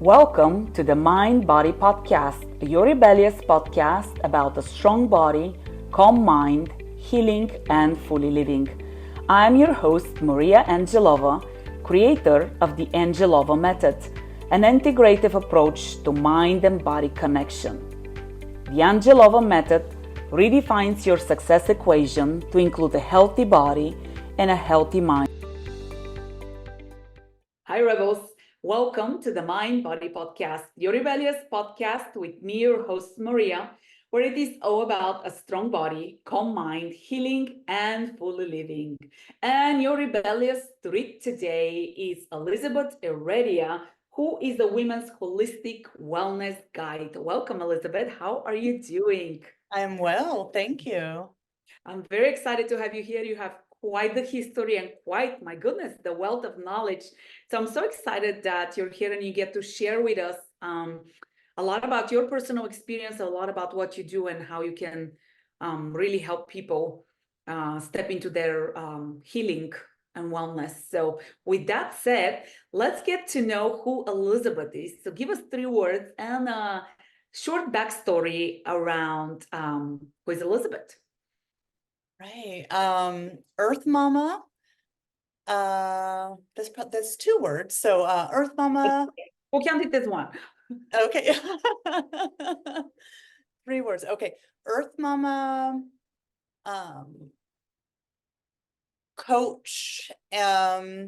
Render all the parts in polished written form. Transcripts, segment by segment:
Welcome to the Mind Body Podcast, your rebellious podcast about a strong body, calm mind, healing, and fully living. I'm your host, Maria Angelova, creator of the Angelova Method, an integrative approach to mind and body connection. The Angelova Method redefines your success equation to include a healthy body and a healthy mind. Hi, Rebels. Welcome to the Mind Body Podcast, your rebellious podcast with me, your host, Maria, where it is all about a strong body, calm mind, healing, and fully living. And your rebellious treat today is Elizabeth Ereddia, who is a women's holistic wellness guide. Welcome, Elizabeth. How are you doing? I'm well, thank you. I'm very excited to have you here. You have quite the history and quite, my goodness, the wealth of knowledge. So I'm so excited that you're here and you get to share with us a lot about your personal experience, a lot about what you do and how you can really help people step into their healing and wellness. So with that said, let's get to know who Elizabeth is. So give us 3 words and a short backstory around who is Elizabeth. Right. Earth Mama. That's 2 words. So Earth Mama. We'll count it as one. Okay. 3 words. Okay. Earth Mama, um, coach, wellness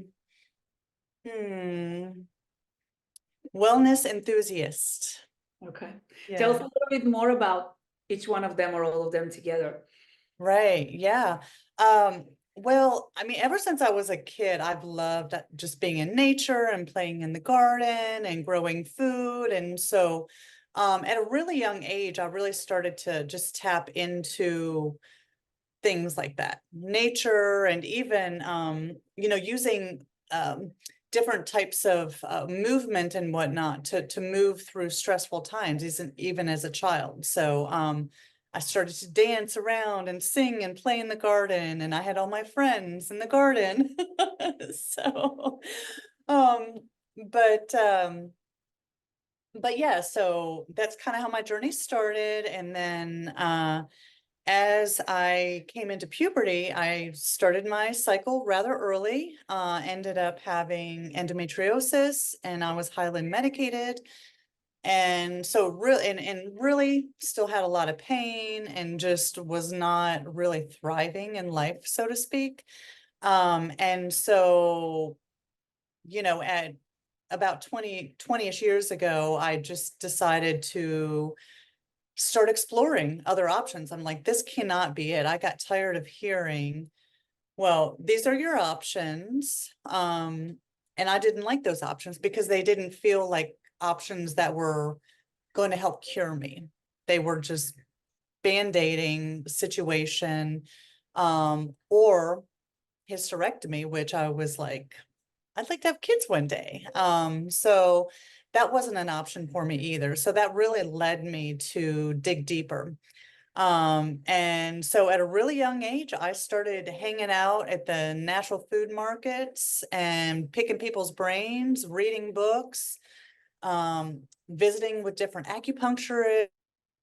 enthusiast. Okay. Tell us a Yeah. little bit more about each one of them or all of them together. Right. Yeah. Well, I mean, ever since I was a kid, I've loved just being in nature and playing in the garden and growing food. And so, at a really young age, I really started to just tap into things like that, nature, and even, using, different types of movement and whatnot to move through stressful times, even as a child. So, I started to dance around and sing and play in the garden, and I had all my friends in the garden. So, um, but um, but yeah, so that's kind of how my journey started. And then as I came into puberty, I started my cycle rather early, ended up having endometriosis, and I was highly medicated. And so really, and really still had a lot of pain and just was not really thriving in life, so to speak. And so, at about 20-ish years ago, I just decided to start exploring other options. I'm like, this cannot be it. I got tired of hearing, well, these are your options. And I didn't like those options because they didn't feel like options that were going to help cure me. They were just band-aiding the situation, or hysterectomy, which I was like, I'd like to have kids one day. So that wasn't an option for me either. So that really led me to dig deeper. And so at a really young age, I started hanging out at the natural food markets and picking people's brains, reading books, visiting with different acupuncturists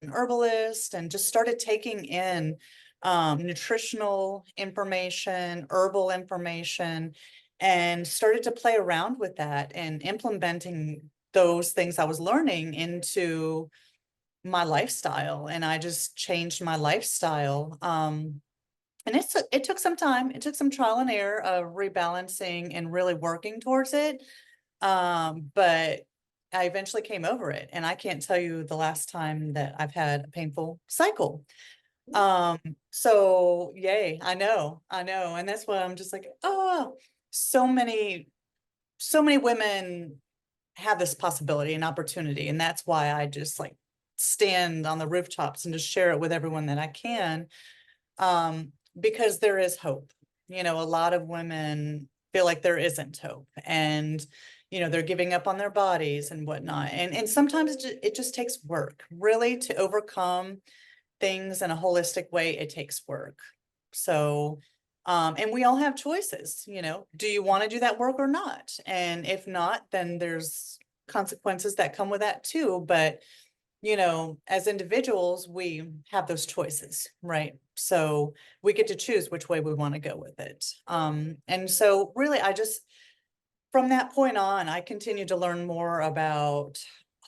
and herbalists, and just started taking in nutritional information, herbal information, and started to play around with that and implementing those things I was learning into my lifestyle. And I just changed my lifestyle. And it took some time. It took some trial and error of rebalancing and really working towards it. But I eventually came over it, and I can't tell you the last time that I've had a painful cycle. So yay, I know. And that's why I'm just like, oh, so many, so many women have this possibility and opportunity. And that's why I just like stand on the rooftops and just share it with everyone that I can. Because there is hope. A lot of women feel like there isn't hope, and they're giving up on their bodies and whatnot. And sometimes it just takes work, really, to overcome things in a holistic way. It takes work. So, and we all have choices. Do you want to do that work or not? And if not, then there's consequences that come with that too. But, as individuals, we have those choices, right? So we get to choose which way we want to go with it. And so really, from that point on, I continue to learn more about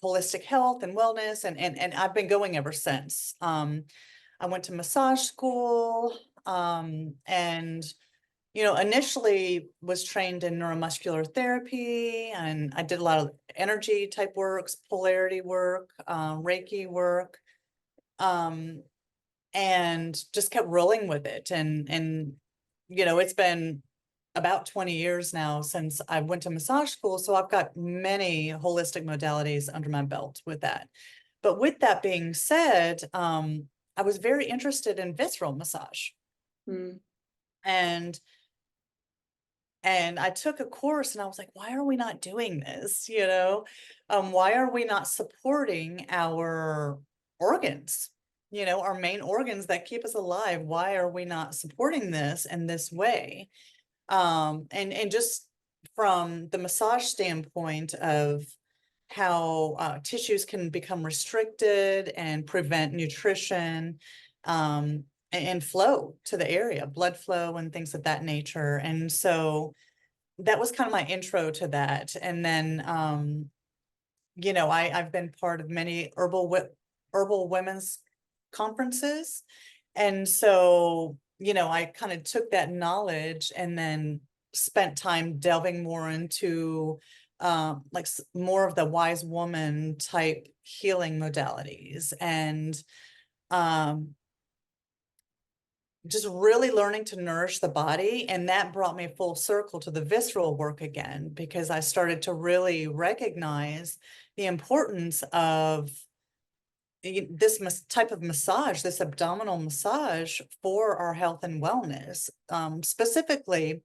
holistic health and wellness, and I've been going ever since. I went to massage school, and initially was trained in neuromuscular therapy, and I did a lot of energy type works, polarity work, Reiki work, and just kept rolling with it. And it's been about 20 years now since I went to massage school, so I've got many holistic modalities under my belt with that. But with that being said, I was very interested in visceral massage. Mm. And I took a course and I was like, why are we not doing this? Why are we not supporting our organs, our main organs that keep us alive? Why are we not supporting this in this way? And just from the massage standpoint of how tissues can become restricted and prevent nutrition, and flow to the area, blood flow and things of that nature. And so that was kind of my intro to that. And then, I've been part of many herbal women's conferences. And so, I kind of took that knowledge and then spent time delving more into more of the wise woman type healing modalities, and just really learning to nourish the body. And that brought me full circle to the visceral work again, because I started to really recognize the importance of this type of massage, this abdominal massage, for our health and wellness, specifically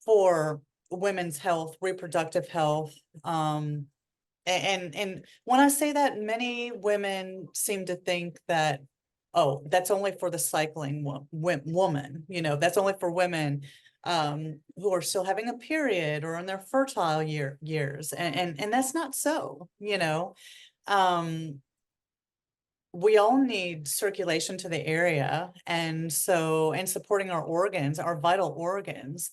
for women's health, reproductive health. And when I say that, many women seem to think that, oh, that's only for the cycling woman, that's only for women who are still having a period or in their fertile years. And that's not so. We all need circulation to the area, and supporting our organs, our vital organs.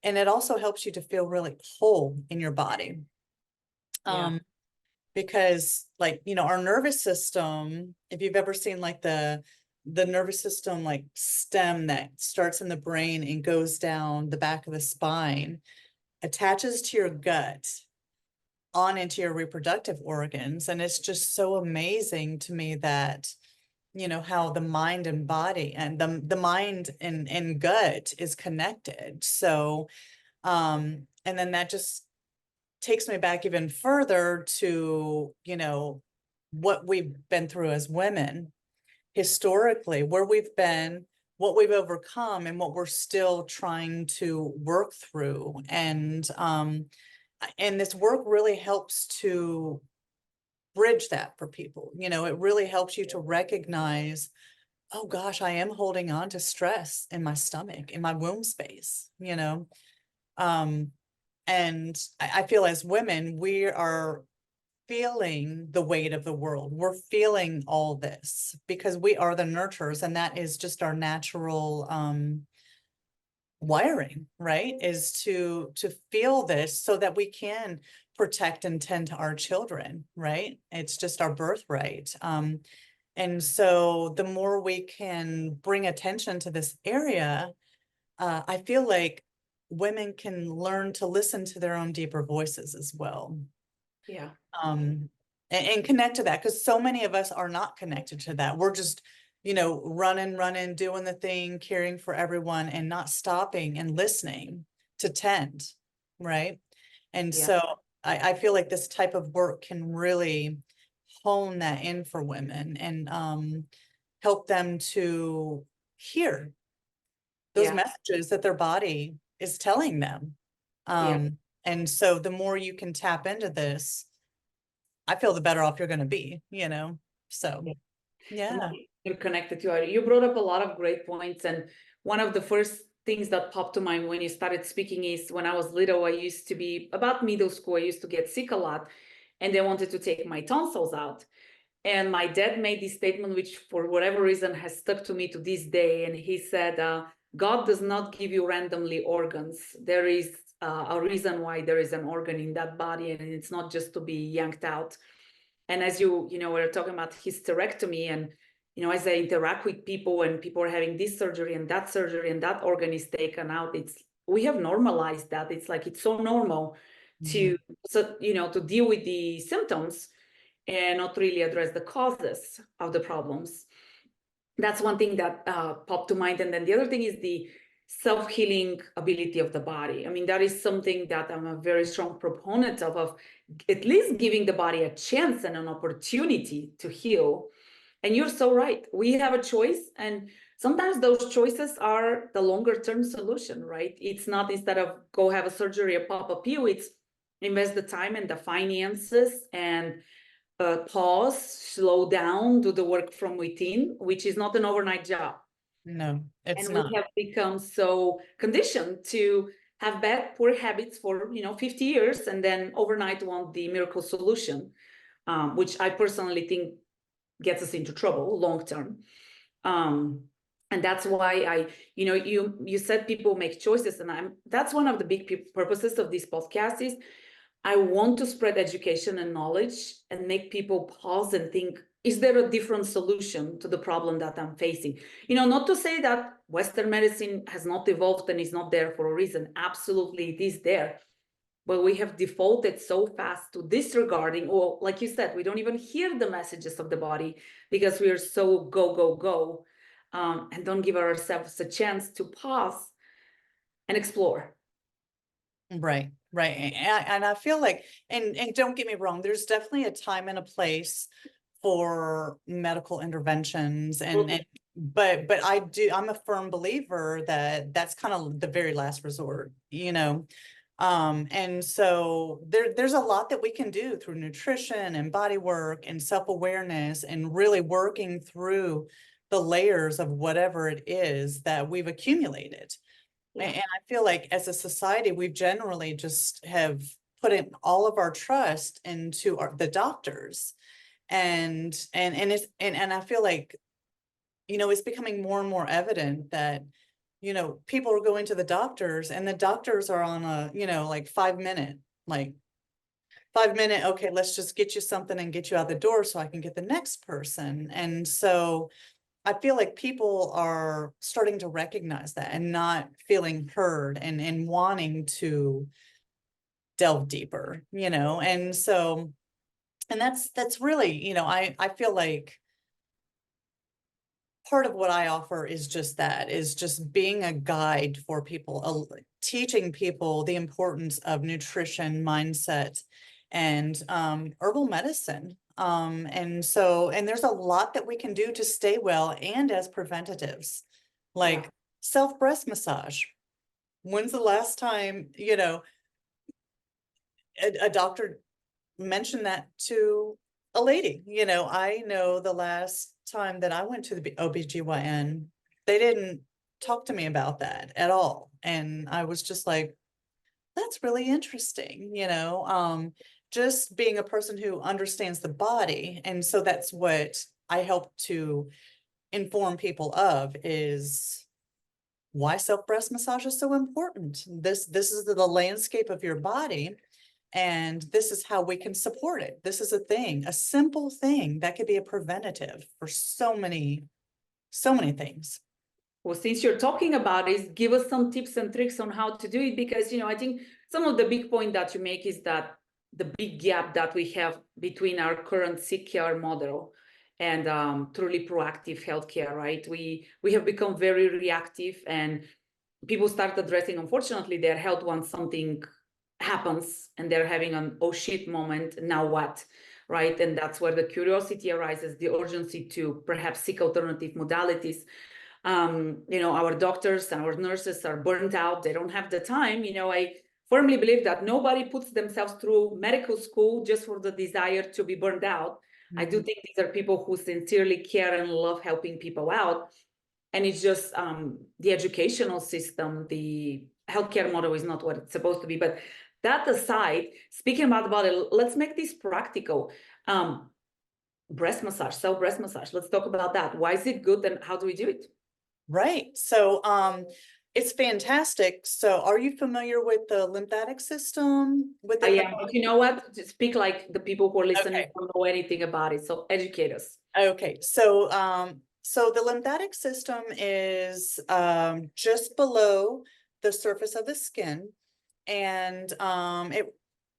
And it also helps you to feel really whole in your body. Yeah. Because our nervous system, if you've ever seen like the nervous system like stem that starts in the brain and goes down the back of the spine, attaches to your gut on into your reproductive organs. And it's just so amazing to me that how the mind and body and the mind and gut is connected. So and then that just takes me back even further to what we've been through as women historically, where we've been, what we've overcome, and what we're still trying to work through. And this work really helps to bridge that for people. It really helps you to recognize, oh gosh, I am holding on to stress in my stomach, in my womb space. And I feel as women, we are feeling the weight of the world. We're feeling all this because we are the nurturers, and that is just our natural wiring, right? Is to feel this so that we can protect and tend to our children, right? It's just our birthright. And so the more we can bring attention to this area, I feel like women can learn to listen to their own deeper voices as well. Yeah. And connect to that, because so many of us are not connected to that. We're just, running, doing the thing, caring for everyone, and not stopping and listening to tend, right? And Yeah. so I feel like this type of work can really hone that in for women and help them to hear those Yeah. messages that their body is telling them. Yeah. And so the more you can tap into this, I feel the better off you're going to be, so Yeah. The more yeah. you're connected to it. You brought up a lot of great points. And one of the first things that popped to mind when you started speaking is when I was little, I used to be about middle school, I used to get sick a lot. and they wanted to take my tonsils out. And my dad made this statement, which for whatever reason has stuck to me to this day. And he said, God does not give you randomly organs. There is a reason why there is an organ in that body, and it's not just to be yanked out. And as we're talking about hysterectomy, and as I interact with people and people are having this surgery and that organ is taken out, we have normalized that. It's like it's so normal to deal with the symptoms and not really address the causes of the problems. That's one thing that popped to mind. And then the other thing is the self-healing ability of the body. I mean, that is something that I'm a very strong proponent of at least giving the body a chance and an opportunity to heal. And you're so right. We have a choice, and sometimes those choices are the longer term solution, right? It's not, instead of go have a surgery or pop a pill, it's invest the time and the finances and pause, slow down, do the work from within, which is not an overnight job. No, it's And not. we have become so conditioned to have bad, poor habits for 50 years, and then overnight want the miracle solution, which I personally think gets us into trouble long term. And that's why you said people make choices, and that's one of the big purposes of this podcast is I want to spread education and knowledge and make people pause and think, is there a different solution to the problem that I'm facing? Not to say that Western medicine has not evolved and is not there for a reason. Absolutely, it is there. But we have defaulted so fast to disregarding, or like you said, we don't even hear the messages of the body because we are so go, go, go, and don't give ourselves a chance to pause and explore. Right. And I feel like, and don't get me wrong, there's definitely a time and a place for medical interventions but I'm a firm believer that that's kind of the very last resort, and so there's a lot that we can do through nutrition and body work and self-awareness and really working through the layers of whatever it is that we've accumulated. Yeah. And I feel like as a society, we've generally just have put in all of our trust into the doctors. And I feel like, it's becoming more and more evident that, people are going to the doctors and the doctors are on a, like 5 minute, okay, let's just get you something and get you out the door so I can get the next person. And so I feel like people are starting to recognize that and not feeling heard and wanting to delve deeper, and so, and that's really, I feel like part of what I offer is just that, is just being a guide for people, teaching people the importance of nutrition, mindset, and herbal medicine. And so, and there's a lot that we can do to stay well and as preventatives, like self-breast massage. When's the last time, a doctor mentioned that to a lady? I know the last time that I went to the OBGYN, they didn't talk to me about that at all. And I was just like, that's really interesting, just being a person who understands the body. And so that's what I help to inform people of, is why self-breast massage is so important. This is the landscape of your body, and this is how we can support it. This is a simple thing that could be a preventative for so many things. Well, since you're talking about it, give us some tips and tricks on how to do it, because, I think some of the big point that you make is that the big gap that we have between our current sick care model and truly proactive healthcare, right? We have become very reactive, and people start addressing, unfortunately, their health once something happens and they're having an oh shit moment, now what, right? And that's where the curiosity arises, the urgency to perhaps seek alternative modalities. Our doctors and our nurses are burnt out. They don't have the time. I firmly believe that nobody puts themselves through medical school just for the desire to be burned out. I do think these are people who sincerely care and love helping people out. And it's just the educational system, the healthcare model is not what it's supposed to be. But that aside, speaking about the body, let's make this practical. Breast massage, self-breast massage. Let's talk about that. Why is it good and how do we do it? Right. So it's fantastic. So are you familiar with the lymphatic system I within the am, but body? you know what? Just speak like the people who are listening Okay. don't know anything about it. So educate us. Okay. So the lymphatic system is just below the surface of the skin. And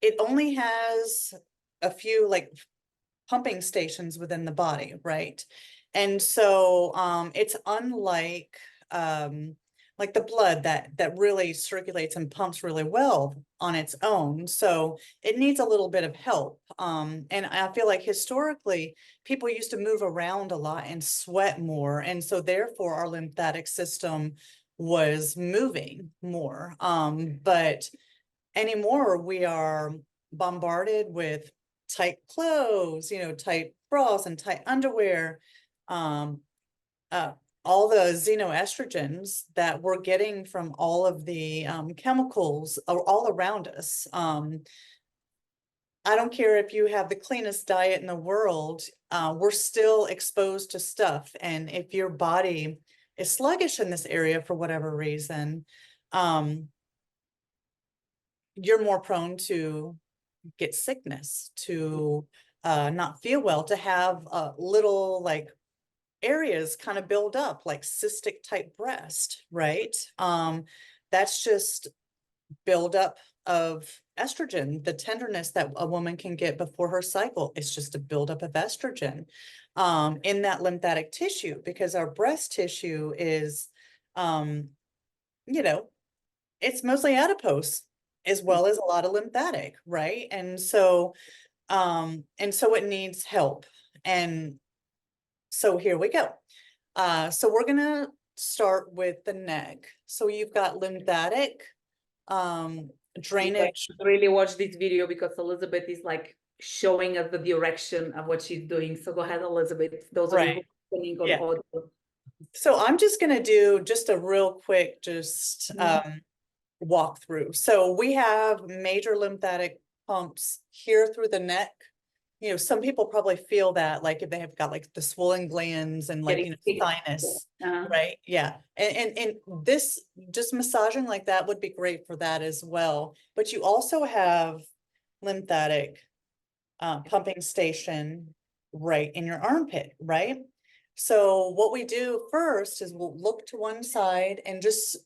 it only has a few like pumping stations within the body, right? And so it's unlike like the blood that really circulates and pumps really well on its own. So it needs a little bit of help. And I feel like historically people used to move around a lot and sweat more. And so therefore our lymphatic system was moving more. But anymore we are bombarded with tight clothes, tight bras and tight underwear, um, uh, all the xenoestrogens that we're getting from all of the chemicals are all around us. I don't care if you have the cleanest diet in the world, we're still exposed to stuff. And if your body is sluggish in this area for whatever reason, you're more prone to get sickness, to not feel well, to have little like areas kind of build up like cystic type breast, right? That's just buildup of estrogen, the tenderness that a woman can get before her cycle. It's just a buildup of estrogen in that lymphatic tissue, because our breast tissue is, um, you know, it's mostly adipose as well as a lot of lymphatic, right? And so it needs help. And so here we go. So we're gonna start with the neck. So you've got lymphatic, You guys drainage. should really watch this video because Elizabeth is like showing us the direction of what she's doing. So go ahead, Elizabeth. Those of you who Right. are listening on Yeah. audio. So I'm just gonna do just a real quick, just walk through. So we have major lymphatic pumps here through the neck. Some people probably feel that, like if they have got like the swollen glands and like, Getting sick. sinus, Uh-huh. right? Yeah. And this, just massaging like that would be great for that as well. But you also have lymphatic pumping station right in your armpit, right? So what we do first is we'll look to one side and just,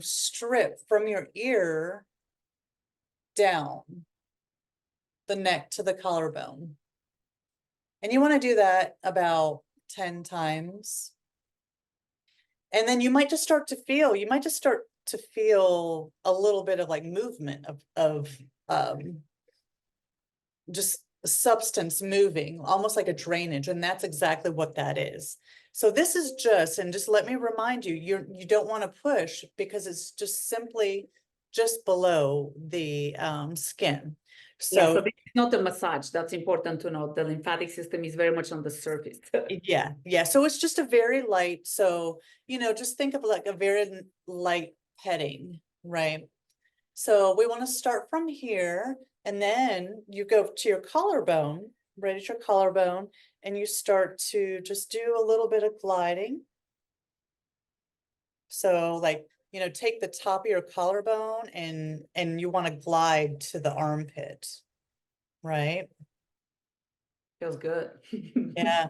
strip from your ear down the neck to the collarbone. And you want to do that about 10 times. And then you might just start to feel, a little bit of like movement of just substance moving, almost like a drainage. And that's exactly what that is. So this is and just let me remind you, you don't want to push, because it's just simply just below the skin. Yeah, so So this is not a massage. That's important to know. The lymphatic system is very much on the surface. yeah. So it's just a very light. So, just think of like a very light petting, right? So we want to start from here, and then you go to your collarbone, right at your collarbone, and you start to just do a little bit of gliding. So like, take the top of your collarbone and you want to glide to the armpit, right? Feels good. Yeah.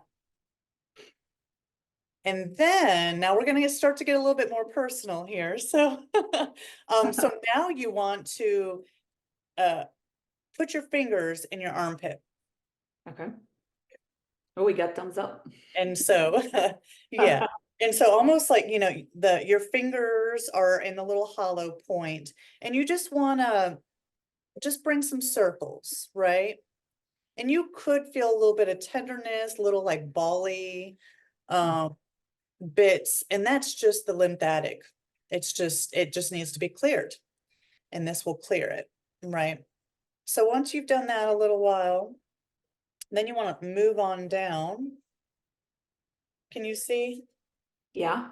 And then now we're going to start to get a little bit more personal here. So, so now you want to put your fingers in your armpit. Okay. Oh, we got thumbs up. And so, yeah. And so almost like, your fingers are in the little hollow point, and you just want to just bring some circles, right? And you could feel a little bit of tenderness, little like bally, bits, and that's just the lymphatic. It just needs to be cleared, and this will clear it, right? So once you've done that a little while, then you want to move on down. Can you see? Yeah.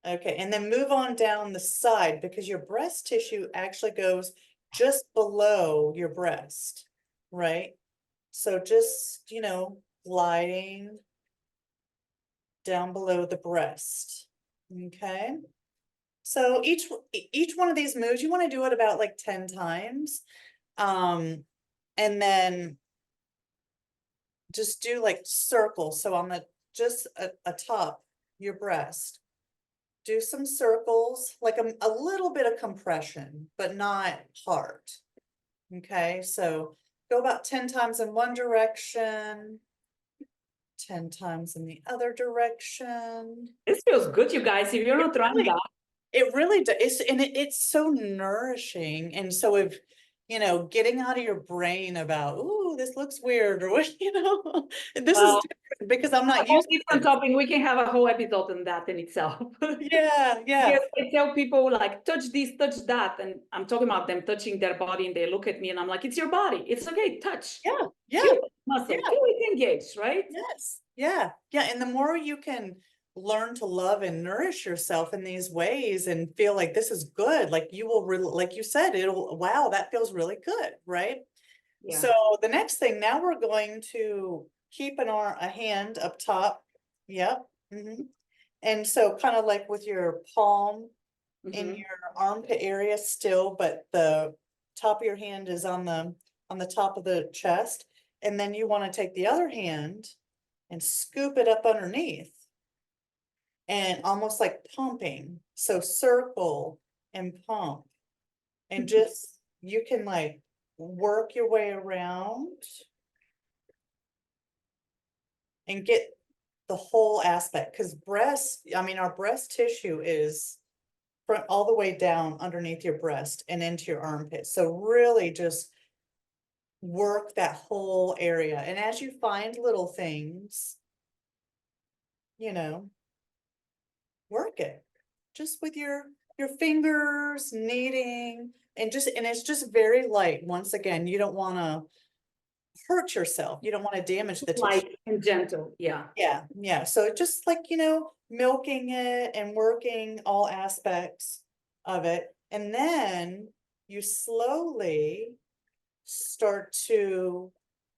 Okay, and then move on down the side, because your breast tissue actually goes just below your breast, right? So just, gliding down below the breast. Okay. So each one of these moves, you want to do it about like 10 times. And then just do like circles. So on the just atop your breast, do some circles, like a little bit of compression, but not hard. Okay, so go about 10 times in one direction, 10 times in the other direction. This feels good, you guys. If you're not trying Really, that, it really does. And it's so nourishing. And so if, getting out of your brain about, ooh, this looks weird, or what, this is well, different because I'm a not whole used to different this. topic. We can have a whole episode on that in itself. Yeah, yeah, Because I tell people like touch this, touch that, and I'm talking about them touching their body, and they look at me, and I'm like, it's your body. It's okay. Touch, yeah, yeah, feel the muscle, yeah. feel it engaged, right? Yes. Yeah. Yeah. And the more you can learn to love and nourish yourself in these ways and feel like this is good, like you will really, like you said, it'll, wow, that feels really good. Right. Yeah. So the next thing, now we're going to keep a hand up top. Yep. And so kind of like with your palm in your armpit area still, but the top of your hand is on the top of the chest. And then you want to take the other hand and scoop it up underneath and almost like pumping. So circle and pump and just, you can like work your way around and get the whole aspect, because our breast tissue is front all the way down underneath your breast and into your armpit. So really just work that whole area. And as you find little things, work it just with your fingers, kneading, and it's just very light. Once again, you don't want to hurt yourself. You don't want to damage the tissue. Light and gentle. Yeah. Yeah, yeah. So just like, milking it and working all aspects of it. And then you slowly start to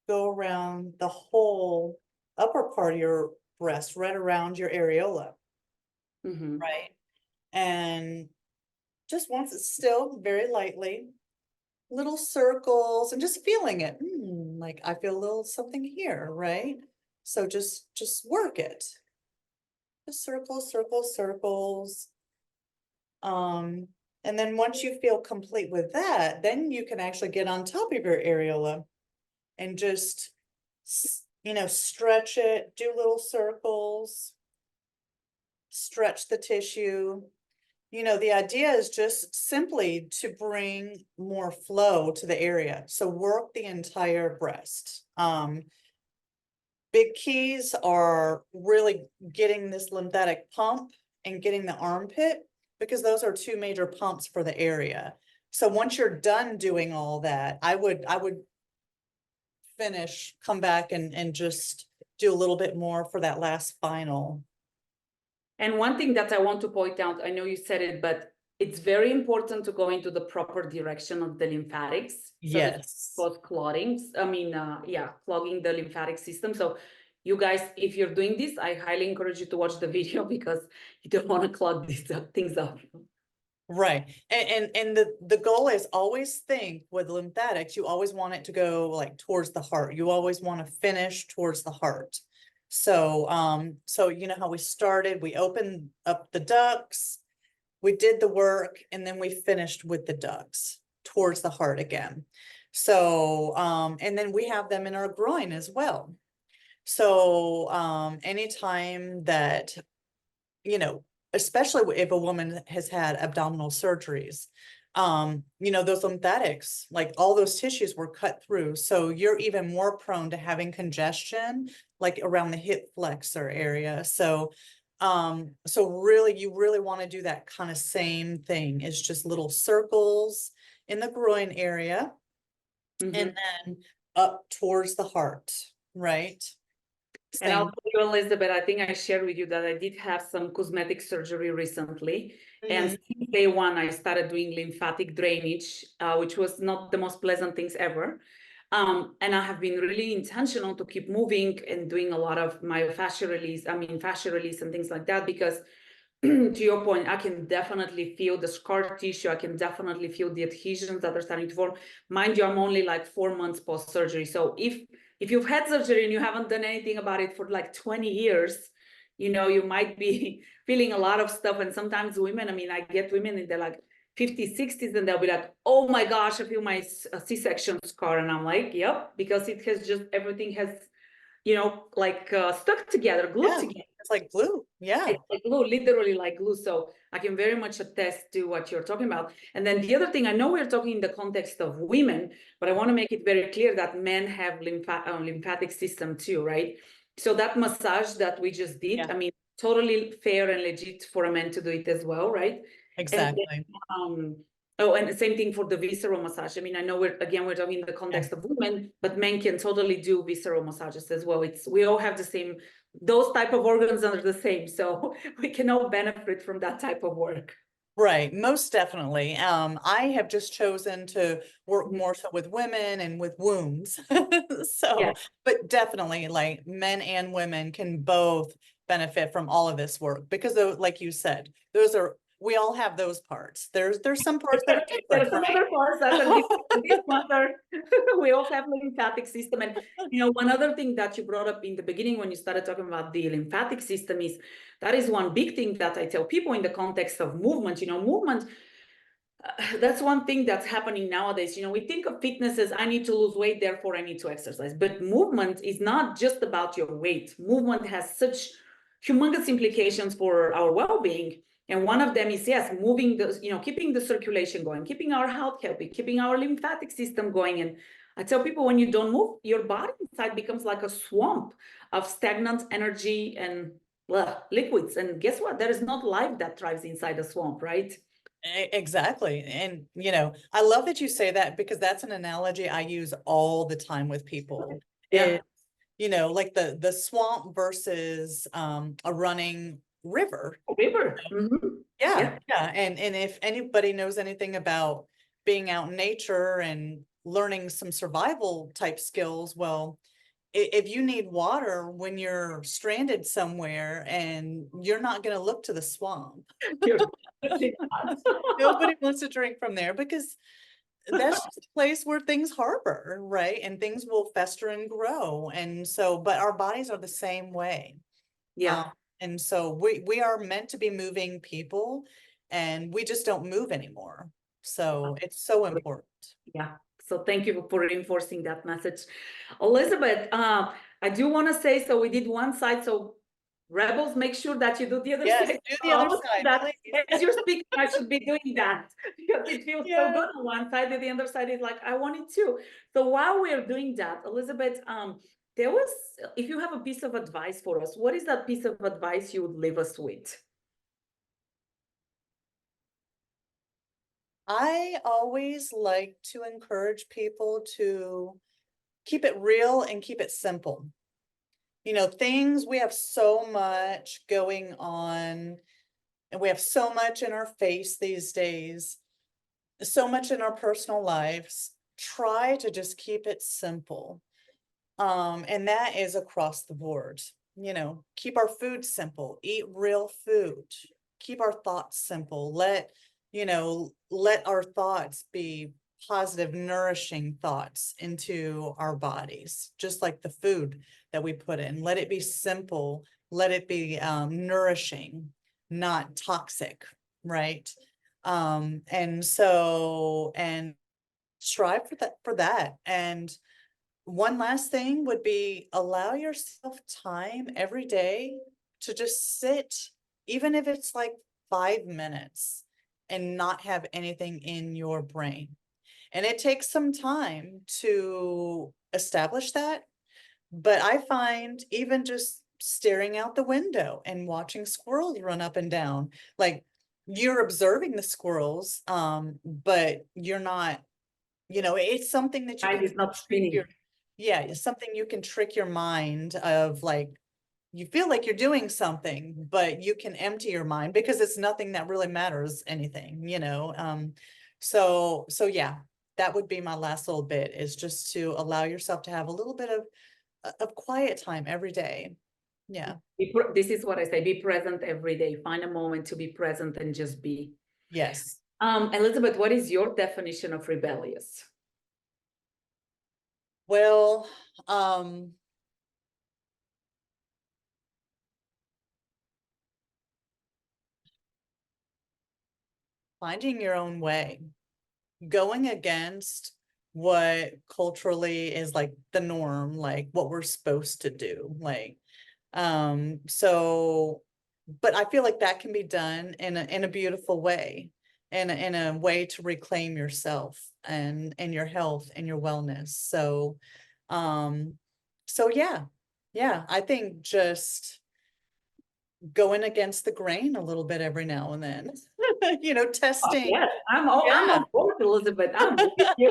go around the whole upper part of your breast, right around your areola. Right. And just once it's still very lightly, little circles and just feeling it. Like I feel a little something here, right? So just work it. Just circles, circles, circles. And then once you feel complete with that, then you can actually get on top of your areola and just, stretch it, do little circles, stretch the tissue. The idea is just simply to bring more flow to the area. So work the entire breast. Big keys are really getting this lymphatic pump and getting the armpit, because those are two major pumps for the area. So once you're done doing all that, I would finish, come back and just do a little bit more for that last final. And one thing that I want to point out, I know you said it, but it's very important to go into the proper direction of the lymphatics. So Yes. cause clogging. Clogging the lymphatic system. So you guys, if you're doing this, I highly encourage you to watch the video because you don't want to clog these things up. Right. And the goal is always think with lymphatics, you always want it to go like towards the heart. You always want to finish towards the heart. So, so you know how we started, we opened up the ducts, we did the work, and then we finished with the ducts towards the heart again. So, and then we have them in our groin as well. So, anytime that, especially if a woman has had abdominal surgeries, those lymphatics, like all those tissues were cut through. So you're even more prone to having congestion, like around the hip flexor area. So, really, you really want to do that kind of same thing. It's just little circles in the groin area and then up towards the heart, right? And I'll tell you, Elizabeth, I think I shared with you that I did have some cosmetic surgery recently. And Mhm. since day one, I started doing lymphatic drainage, which was not the most pleasant things ever. And I have been really intentional to keep moving and doing a lot of my fascia release and things like that, because to your point, I can definitely feel the scar tissue. I can definitely feel the adhesions that are starting to form. Mind you, I'm only like 4 months post-surgery. So if you've had surgery and you haven't done anything about it for like 20 years, you might be feeling a lot of stuff. And sometimes women, I mean, I get women and they're like 50s, 60s, and they'll be like, oh my gosh, I feel my C-section scar. And I'm like, yep, because it has just, everything has, like stuck together, glued Yeah, together. it's like glue. Yeah, It's like glue, literally like glue. So I can very much attest to what you're talking about. And then the other thing, I know we're talking in the context of women, but I want to make it very clear that men have lymphatic system too, right? So that massage that we just did, yeah, I mean, totally fair and legit for a man to do it as well, right? And exactly. oh, and the same thing for the visceral massage. I mean, I know we're talking in the Yeah. context of women, but men can totally do visceral massages as well. We all have the same, those type of organs are the same, so we can all benefit from that type of work. Right, most definitely. I have just chosen to work Mhm. more so with women and with wombs. Yeah, So, but definitely like men and women can both benefit from all of this work because like you said, we all have those parts. There's some parts that are there different, are some right? other parts that are different. This matter. We all have lymphatic system, and one other thing that you brought up in the beginning when you started talking about the lymphatic system is that is one big thing that I tell people in the context of movement. Movement. That's one thing that's happening nowadays. We think of fitness as I need to lose weight, therefore I need to exercise. But movement is not just about your weight. Movement has such humongous implications for our well-being. And one of them is, yes, moving keeping the circulation going, keeping our health healthy, keeping our lymphatic system going. And I tell people, when you don't move, your body inside becomes like a swamp of stagnant energy and liquids. And guess what? There is not life that thrives inside a swamp, right? Exactly. And, I love that you say that because that's an analogy I use all the time with people. Yeah. Like the swamp versus a running river. River. Mhm. Yeah, Yeah. yeah. And if anybody knows anything about being out in nature and learning some survival type skills, well, if you need water when you're stranded somewhere and you're not going to look to the swamp. You're totally not. Nobody wants to drink from there because that's just a place where things harbor, right? And things will fester and grow. And so, but our bodies are the same way. Um, Yeah. and so we are meant to be moving people and we just don't move anymore. So it's so important. Yeah. So thank you for reinforcing that message. Elizabeth, I do want to say, so we did one side. So rebels, make sure that you do the other Yes, side. do the other side, That please. as you're speaking, I should be doing that because it feels so Yeah. good on one side, and the other side is like, I want it too. So while we're doing that, Elizabeth, there was, if you have a piece of advice for us, what is that piece of advice you would leave us with? I always like to encourage people to keep it real and keep it simple. We have so much going on and we have so much in our face these days, so much in our personal lives. Try to just keep it simple. And that is across the board. Keep our food simple, eat real food, keep our thoughts simple. Let our thoughts be positive, nourishing thoughts into our bodies, just like the food that we put in. Let it be simple, let it be nourishing, not toxic, right? And strive for that. And one last thing would be allow yourself time every day to just sit, even if it's like 5 minutes, and not have anything in your brain. And it takes some time to establish that. But I find even just staring out the window and watching squirrels run up and down, like you're observing the squirrels, but you're not, it's something that you Mind can is not trick spinning. yeah, it's something you can trick your mind of like you feel like you're doing something, but you can empty your mind because it's nothing that really matters anything, you know? So yeah, that would be my last little bit, is just to allow yourself to have a little bit of quiet time every day. Yeah. This is what I say, be present every day. Find a moment to be present and just be. Yes. Elizabeth, what is your definition of rebellious? Well, finding your own way, going against what culturally is like the norm, like what we're supposed to do. Like, so, but I feel like that can be done in a beautiful way, in a way to reclaim yourself and your health and your wellness. Um, so yeah, I think just going against the grain a little bit every now and then, Oh, testing. yes, I'm Yeah. on board, Elizabeth. I'm with you.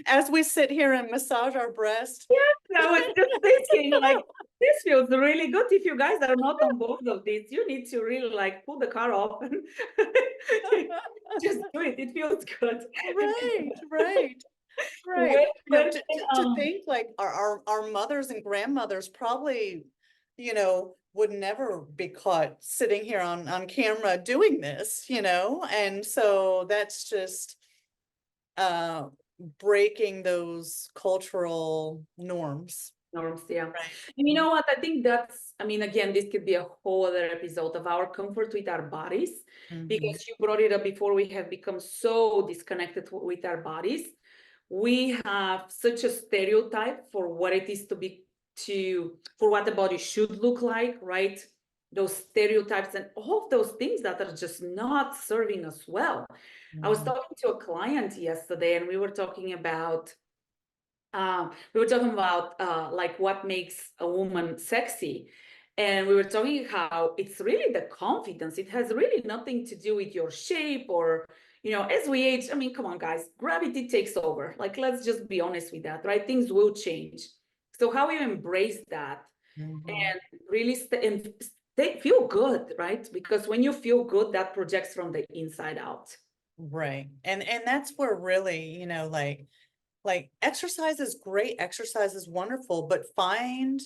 As we sit here and massage our breast. Yes, I was just thinking, like, this feels really good. If you guys are not on board of this, you need to really like pull the car off and just do it. It feels good. Right, right, right. When, when, To think like our mothers and grandmothers probably, would never be caught sitting here on camera doing this, and so that's just uh breaking those cultural norms. norms, yeah. Right. And you know what? I think that's, I mean, again, this could be a whole other episode of our comfort with our bodies, Mhm. because you brought it up before. We have become so disconnected with our bodies. We have such a stereotype for what it is for what the body should look like, right? Those stereotypes and all of those things that are just not serving us well. I was Mhm. talking to a client yesterday, and we were talking about like what makes a woman sexy, and we were talking how it's really the confidence. It has really nothing to do with your shape or, as we age. I mean, come on, guys, gravity takes over. Like, let's just be honest with that, right? Things will change. So how you embrace that Mhm. and really feel good, right? Because when you feel good, that projects from the inside out. Right. And that's where really, like exercise is great, exercise is wonderful, but find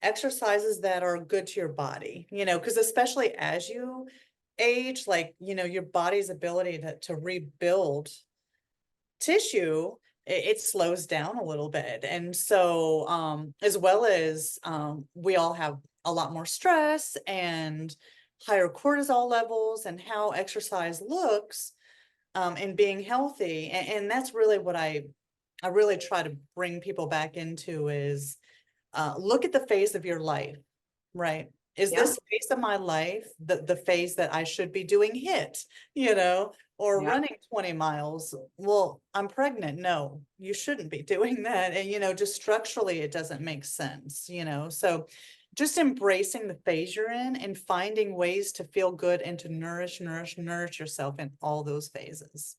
exercises that are good to your body, because especially as you age, like, your body's ability to rebuild tissue, it slows down a little bit. And so, as well as we all have a lot more stress and higher cortisol levels, and how exercise looks and being healthy. And that's really what I really try to bring people back into, is look at the phase of your life, right? Is Yeah, this phase of my life the phase that I should be doing HIIT, or yeah. running 20 miles? Well, I'm pregnant. No, you shouldn't be doing that. And, just structurally, it doesn't make sense, so just embracing the phase you're in and finding ways to feel good and to nourish yourself in all those phases.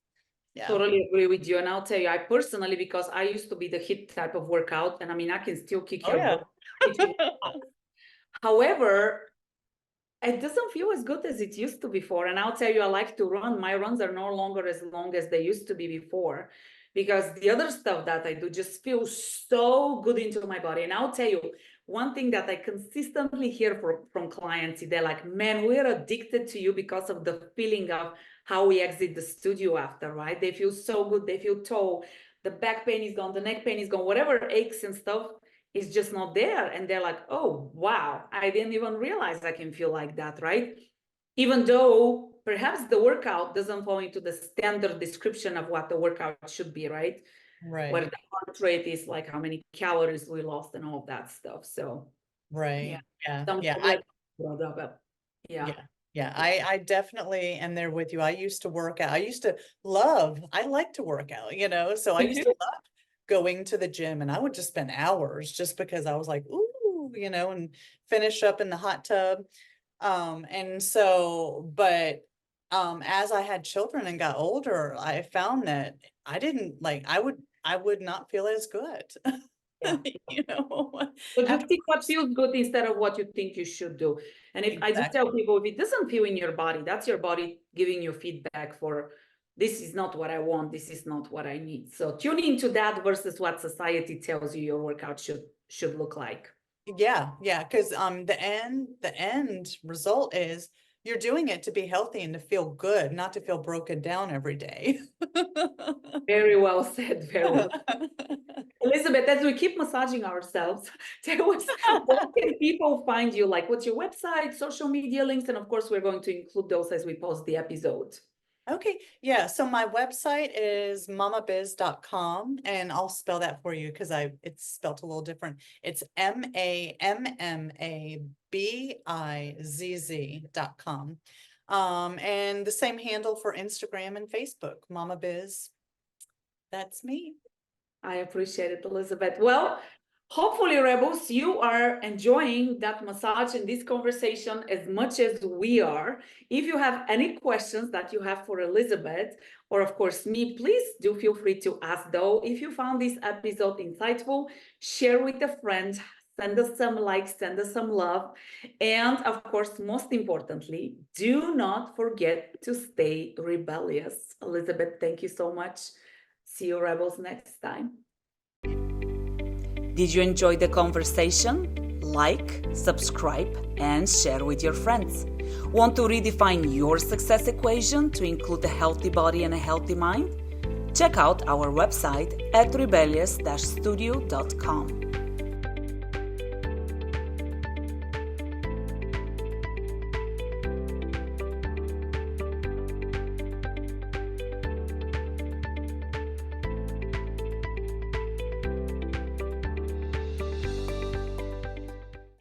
Yeah. Totally agree with you. And I'll tell you, I personally, because I used to be the hit type of workout, and I mean, I can still kick Oh, your yeah. butt. However, it doesn't feel as good as it used to before. And I'll tell you, I like to run. My runs are no longer as long as they used to be before, because the other stuff that I do just feels so good into my body. And I'll tell you, one thing that I consistently hear from clients, they're like, man, we're addicted to you because of the feeling of how we exit the studio after, right? They feel so good. They feel tall. The back pain is gone. The neck pain is gone. Whatever aches and stuff is just not there. And they're like, oh, wow, I didn't even realize I can feel like that, right? Even though perhaps the workout doesn't fall into the standard description of what the workout should be, right? Where Right. the heart rate is like how many calories we lost and all of that stuff. So yeah, Right. Yeah. I'm Yeah. so glad you brought that up. Yeah. Yeah. Yeah. I definitely am there with you. I used to work out. I like to work out, so I Me used too. to love going to the gym, and I would just spend hours just because I was like, ooh, and finish up in the hot tub. And so, but as I had children and got older, I found that I didn't like, I would not feel as good. Yeah. You know, So just pick what afterwards. feels good instead of what you think you should do. And if I do tell Exactly. people, if it doesn't feel in your body, that's your body giving you feedback for this is not what I want, this is not what I need. So tune into that versus what society tells you your workout should look like. Yeah, yeah, because the end result is you're doing it to be healthy and to feel good, not to feel broken down every day. Very well said, very well. Elizabeth, as we keep massaging ourselves, tell us, where can people find you? Like, what's your website, social media links? And of course, we're going to include those as we post the episode. Okay, yeah, so my website is mamabiz.com, and I'll spell that for you because it's spelled a little different. It's MAMMABIZZ.com. And the same handle for Instagram and Facebook, Mama Biz. That's me. I appreciate it, Elizabeth. Well, hopefully, Rebels, you are enjoying that massage and this conversation as much as we are. If you have any questions that you have for Elizabeth, or of course me, please do feel free to ask though. If you found this episode insightful, share with a friend, send us some likes, send us some love. And of course, most importantly, do not forget to stay rebellious. Elizabeth, thank you so much. See you, Rebels, next time. Did you enjoy the conversation? Like, subscribe, and share with your friends. Want to redefine your success equation to include a healthy body and a healthy mind? Check out our website at rebellious-studio.com.